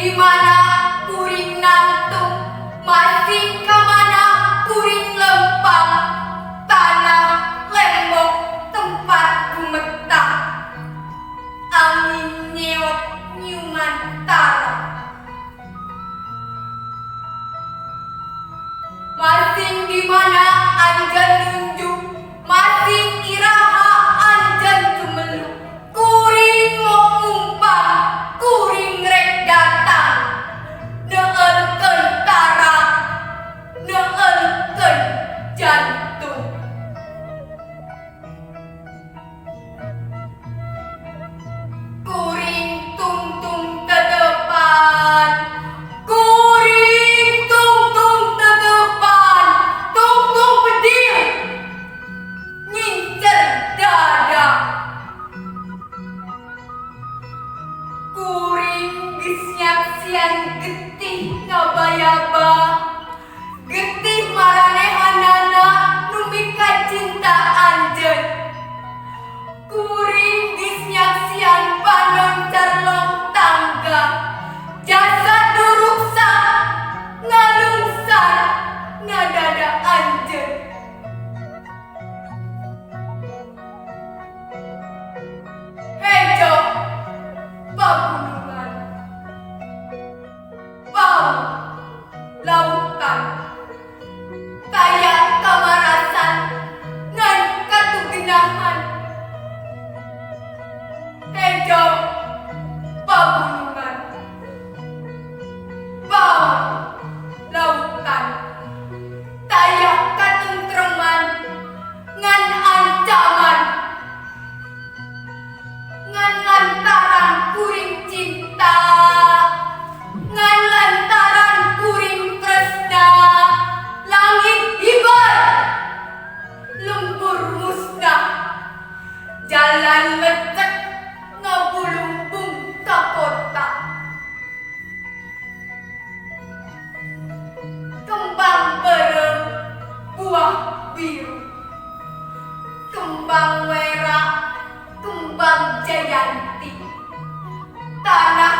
di mana kuring nantung, masing kamana kuring lempang, tanah lembok tempat gumetang, angin nyewot nyuman tara. Masing di mana anjen nunjuk, masing iraha anjen tumeluk, kuring mau umpam, kuring rek datang, neelkeun tara, neelkeun jantung. Kuring tungtung ke depan, kuring tungtung ke depan, tungtung pedih, ngincer dada. Kuring geus nyaksian getih ngabayaba, getih maranehanana nu mika cinta anjeun. Kuring geus nyaksian panon carlong tangga, jasa duruksa ngalungsar ngadada anjeun. Hejo pagunungan, pau lautan, kaya kamarasan ngan katugenahan. Hejo pagunungan, pau lautan, kaya katentreman ngan ancaman, ngan lantaran kuring cinta, ngan lantaran kuring tresna, langit hibar, lembur musnah, jalan lecek ngabulumbung ka kota. Kembang berem buah biru, kembang merah, kembang jayanti, tanah